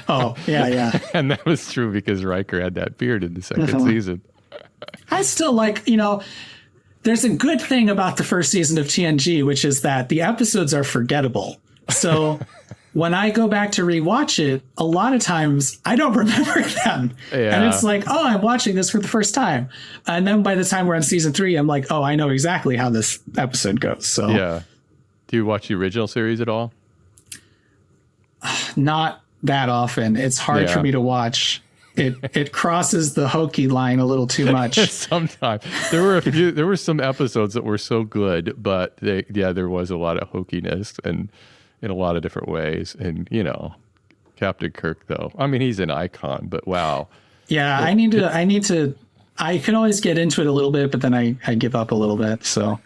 Oh, yeah. And that was true because Riker had that beard in the second season. I still like, there's a good thing about the first season of TNG, which is that the episodes are forgettable. So when I go back to rewatch it, a lot of times I don't remember them. Yeah. And it's like, oh, I'm watching this for the first time. And then by the time we're on season 3, I'm like, oh, I know exactly how this episode goes. So yeah. Do you watch the original series at all? Not that often. It's hard for me to watch. It crosses the hokey line a little too much. Sometimes there were some episodes that were so good, but there was a lot of hokiness and in a lot of different ways. And Captain Kirk, though, I mean, he's an icon, but wow. Yeah, I can always get into it a little bit, but then I give up a little bit. So,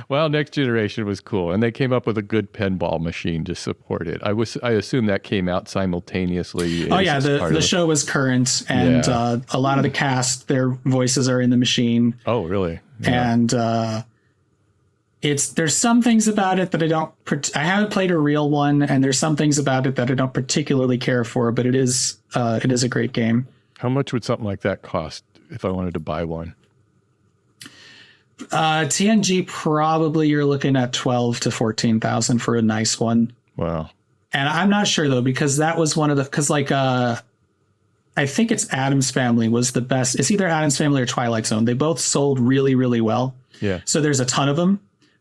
well, Next Generation was cool, and they came up with a good pinball machine to support it. I assume that came out simultaneously. Oh yeah, the show was current, and a lot of the cast, their voices are in the machine. Oh, really? Yeah. And there's some things about it that I haven't played a real one, and there's some things about it that I don't particularly care for, but it is a great game. How much would something like that cost if I wanted to buy one? TNG, probably you're looking at 12 to 14,000 for a nice one. Wow. And I'm not sure though, because that was one of the, because I think it's Addams Family was the best. It's either Addams Family or Twilight Zone. They both sold really, really well. Yeah. So there's a ton of them,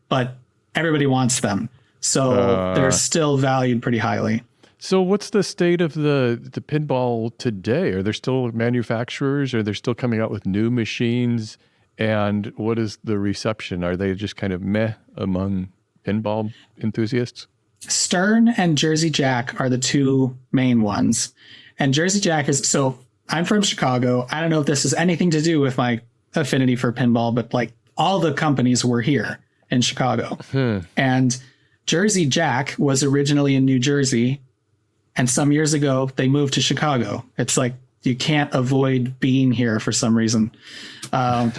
but everybody wants them. So they're still valued pretty highly. So what's the state of the pinball today? Are there still manufacturers? Are they still coming out with new machines? And what is the reception? Are they just kind of meh among pinball enthusiasts? Stern and Jersey Jack are the 2 main ones. And Jersey Jack so I'm from Chicago. I don't know if this has anything to do with my affinity for pinball, but like all the companies were here in Chicago. And Jersey Jack was originally in New Jersey. And some years ago, they moved to Chicago. It's like you can't avoid being here for some reason. But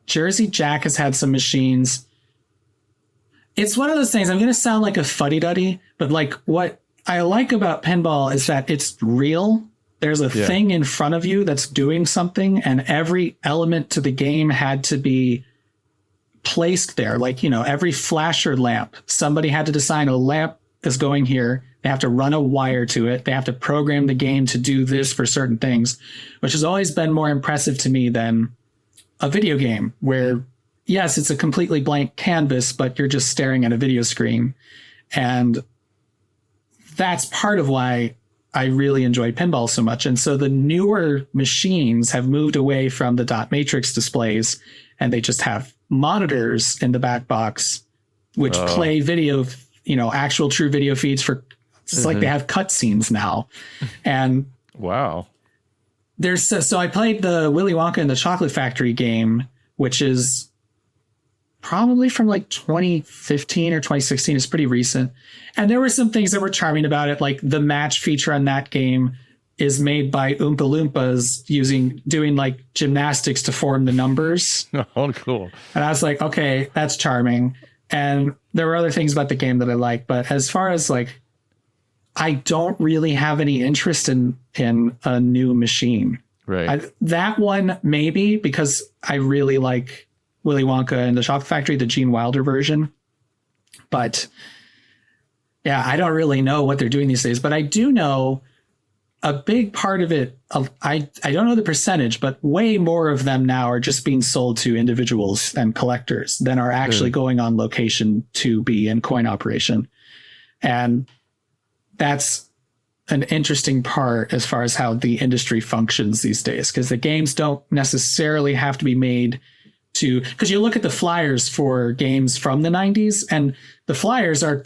Jersey Jack has had some machines. It's one of those things, I'm going to sound like a fuddy-duddy, but like what I like about pinball is that it's real. There's a thing in front of you that's doing something, and every element to the game had to be placed there. Like, you know, every flasher lamp, somebody had to design a lamp is going here. They have to run a wire to it. They have to program the game to do this for certain things, which has always been more impressive to me than a video game where, yes, it's a completely blank canvas, but you're just staring at a video screen. And that's part of why I really enjoyed pinball so much. And so the newer machines have moved away from the dot matrix displays, and they just have monitors in the back box, which play video, you know, actual true video feeds for, it's like they have cutscenes now. And wow. So I played the Willy Wonka and the Chocolate Factory game, which is probably from like 2015 or 2016. It's pretty recent. And there were some things that were charming about it. Like the match feature on that game is made by Oompa Loompas doing like gymnastics to form the numbers. Oh, cool. And I was like, okay, that's charming. And there were other things about the game that I liked. But as far as like, I don't really have any interest in a new machine. Right. That one, maybe, because I really like Willy Wonka and the Chocolate Factory, the Gene Wilder version. But yeah, I don't really know what they're doing these days. But I do know a big part of it. I don't know the percentage, but way more of them now are just being sold to individuals and collectors than are actually going on location to be in coin operation. And that's an interesting part as far as how the industry functions these days, because the games don't necessarily have to be made to, because you look at the flyers for games from the 90s, and the flyers are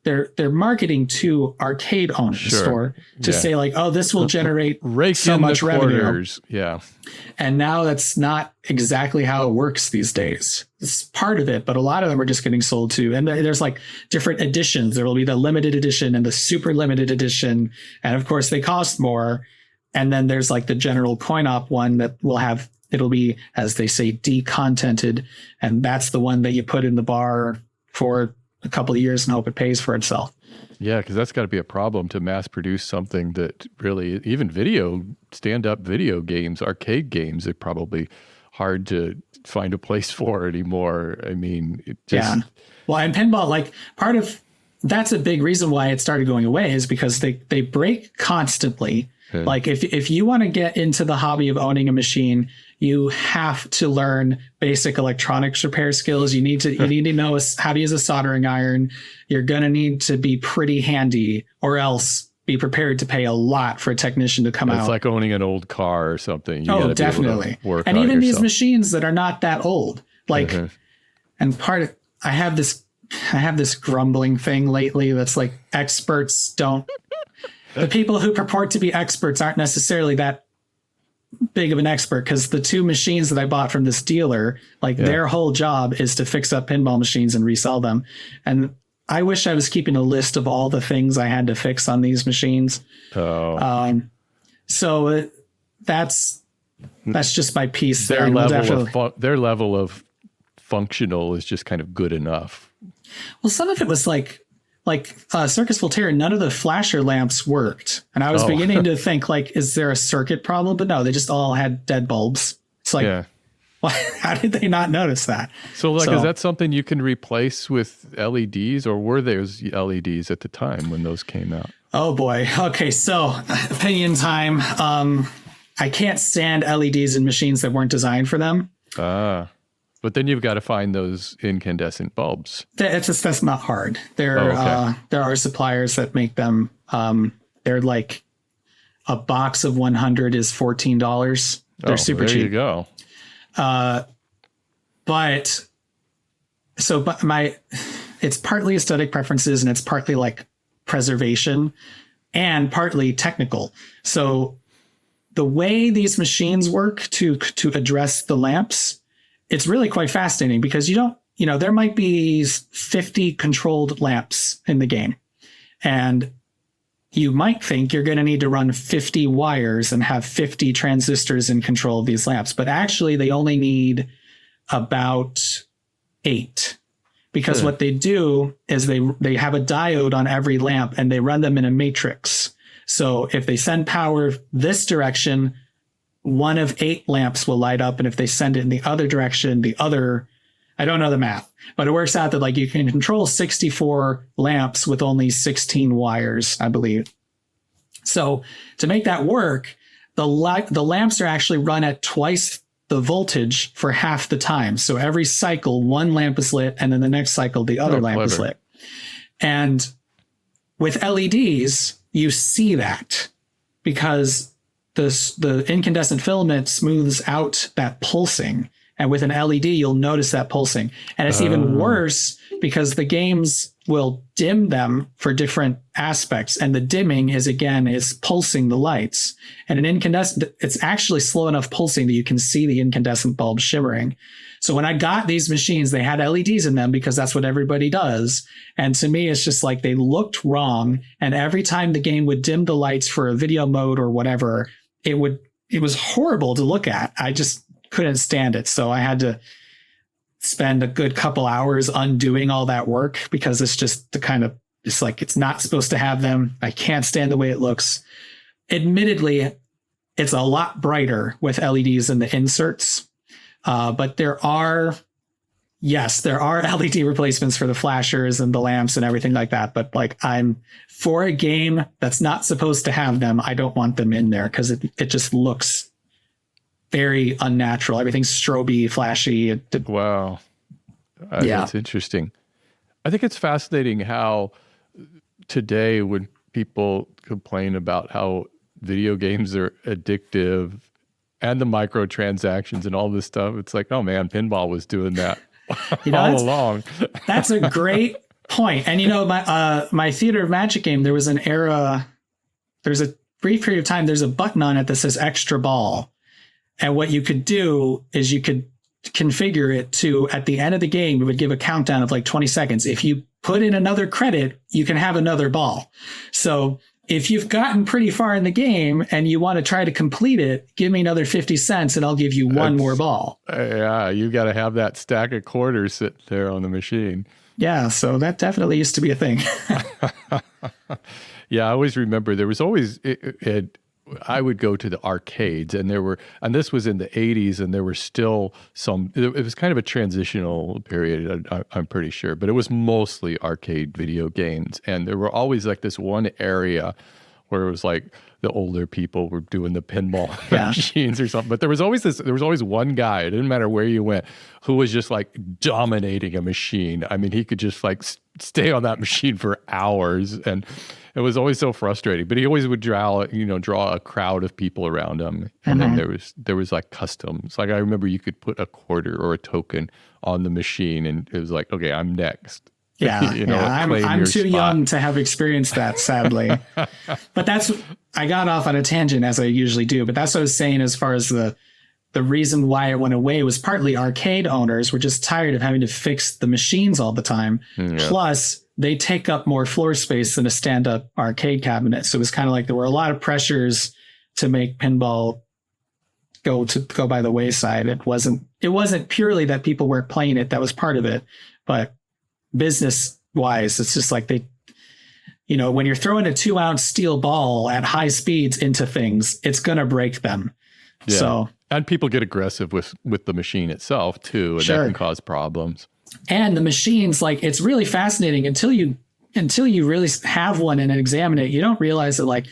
they're marketing to arcade owners to say like, oh, this will generate so much revenue. Yeah. And now that's not exactly how it works these days. It's part of it, but a lot of them are just getting sold to, and there's like different editions. There will be the limited edition and the super limited edition. And of course they cost more. And then there's like the general coin op one that it'll be, as they say, decontented. And that's the one that you put in the bar for a couple of years and hope it pays for itself. Yeah, because that's got to be a problem to mass produce something that really, even stand-up video games, arcade games, are probably hard to find a place for anymore. I mean, well, and pinball, like that's a big reason why it started going away, is because they break constantly. Like if you want to get into the hobby of owning a machine, you have to learn basic electronics repair skills. You need to know how to use a soldering iron. You're going to need to be pretty handy, or else be prepared to pay a lot for a technician to come out. It's like owning an old car or something. You definitely. And even these machines that are not that old, like, and I have this grumbling thing lately that's like, experts don't, the people who purport to be experts aren't necessarily that big of an expert, because the two machines that I bought from this dealer, their whole job is to fix up pinball machines and resell them. And I wish I was keeping a list of all the things I had to fix on these machines. So that's just my piece. Their level of functional is just kind of good enough. Well, some of it was like Circus Voltaire, none of the flasher lamps worked. And I was beginning to think, like, is there a circuit problem? But no, they just all had dead bulbs. It's like, how did they not notice that? So, is that something you can replace with LEDs, or were those LEDs at the time when those came out? Oh, boy. Okay, so opinion time. I can't stand LEDs in machines that weren't designed for them. But then you've got to find those incandescent bulbs. That's not hard. There are suppliers that make them. They're like, a box of 100 is $14. They're super cheap. There you go. But it's partly aesthetic preferences, and it's partly like preservation, and partly technical. So the way these machines work to address the lamps, it's really quite fascinating because there might be 50 controlled lamps in the game. And you might think you're going to need to run 50 wires and have 50 transistors in control of these lamps. But actually, they only need about 8. Because what they do is they have a diode on every lamp and they run them in a matrix. So if they send power this direction, one of 8 lamps will light up. And if they send it in the other direction, I don't know the math, but it works out that like you can control 64 lamps with only 16 wires, I believe. So to make that work, the lamps are actually run at twice the voltage for half the time. So every cycle, one lamp is lit, and then the next cycle, the other lamp is lit. And with LEDs, you see that because the incandescent filament smooths out that pulsing. And with an LED, you'll notice that pulsing. And it's even worse because the games will dim them for different aspects. And the dimming is pulsing the lights. And an incandescent, it's actually slow enough pulsing that you can see the incandescent bulb shimmering. So when I got these machines, they had LEDs in them because that's what everybody does. And to me, it's just like they looked wrong. And every time the game would dim the lights for a video mode or whatever, it was horrible to look at. I just couldn't stand it. So I had to spend a good couple hours undoing all that work because it's just it's like, it's not supposed to have them. I can't stand the way it looks. Admittedly, it's a lot brighter with LEDs in the inserts. But there are LED replacements for the flashers and the lamps and everything like that. But like for a game that's not supposed to have them, I don't want them in there because it just looks very unnatural. Everything's stroby, flashy. Wow. That's interesting. I think it's fascinating how today when people complain about how video games are addictive and the microtransactions and all this stuff, it's like, oh man, pinball was doing that all along. That's a great point. And my Theater of Magic game, there was an era, there's a brief period of time, there's a button on it that says extra ball. And what you could do is you could configure it to, at the end of the game, it would give a countdown of like 20 seconds. If you put in another credit, you can have another ball. So if you've gotten pretty far in the game and you want to try to complete it, give me another 50 cents and I'll give you one more ball. Yeah, you got to have that stack of quarters sitting there on the machine. Yeah, so that definitely used to be a thing. Yeah, I always remember there was always... I would go to the arcades and this was in the 80s and there were still it was kind of a transitional period, I'm pretty sure, but it was mostly arcade video games. And there were always like this one area where it was like the older people were doing the pinball machines or something. But there was always one guy, it didn't matter where you went, who was just like dominating a machine. I mean, he could just like stay on that machine for hours, and it was always so frustrating. But he always would draw a crowd of people around him. And then there was like customs. Like I remember you could put a quarter or a token on the machine and it was like, okay, I'm next. Yeah, I'm too young to have experienced that, sadly. But I got off on a tangent as I usually do, but that's what I was saying as far as the reason why it went away was partly arcade owners were just tired of having to fix the machines all the time. Yeah. Plus, they take up more floor space than a stand-up arcade cabinet. So it was kind of like there were a lot of pressures to make pinball go by the wayside. It wasn't purely that people weren't playing it. That was part of it. But business wise, it's just like when you're throwing a 2-ounce steel ball at high speeds into things, it's going to break them. Yeah. So, and people get aggressive with the machine itself too. And that can cause problems. And the machines, like, it's really fascinating until you really have one and examine it. You don't realize that like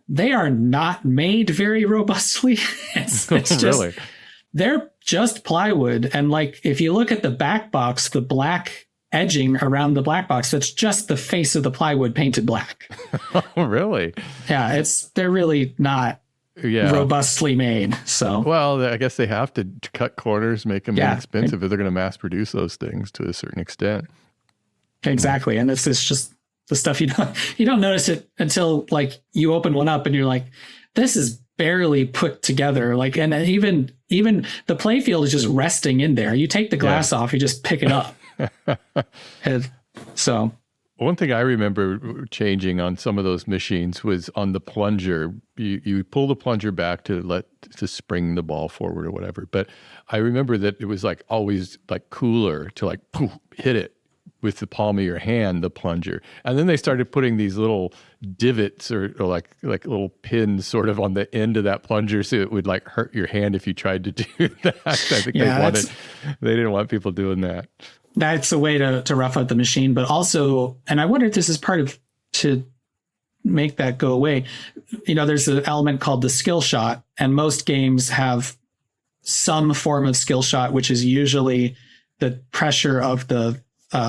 they are not made very robustly. It's just, really? They're just plywood. And like, if you look at the back box, the black edging around the black box, that's just the face of the plywood painted black. Oh, really? Yeah, they're really not robustly made. So, well, I guess they have to cut corners, make them inexpensive if they're going to mass produce those things to a certain extent. Exactly. And it's just the stuff you don't notice it until like you open one up and you're like, this is barely put together. Like, and even the playfield is just resting in there. You take the glass off, you just pick it up. And so one thing I remember changing on some of those machines was on the plunger. You pull the plunger back to spring the ball forward or whatever. But I remember that it was like always like cooler to like poof, hit it with the palm of your hand, the plunger. And then they started putting these little divots or like little pins sort of on the end of that plunger, so it would like hurt your hand if you tried to do that. I think they didn't want people doing that. That's a way to rough out the machine. But also, and I wonder if this is part of to make that go away. You know, there's an element called the skill shot, and most games have some form of skill shot, which is usually the pressure of the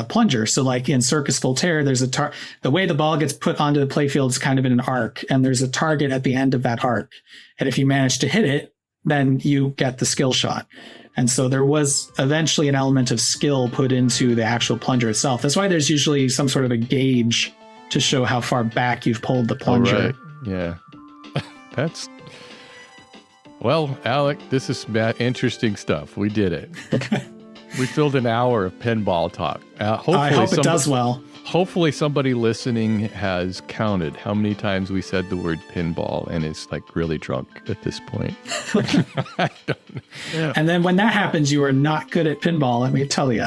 plunger. So like in Circus Voltaire, there's the way the ball gets put onto the playfield is kind of in an arc, and there's a target at the end of that arc. And if you manage to hit it, then you get the skill shot. And so there was eventually an element of skill put into the actual plunger itself. That's why there's usually some sort of a gauge to show how far back you've pulled the plunger. Oh, right. Yeah. Well, Alec, this is interesting stuff. We did it. We filled an hour of pinball talk. Hopefully I hope it does well. Hopefully somebody listening has counted how many times we said the word pinball and is like really drunk at this point. And then when that happens, you are not good at pinball, let me tell you.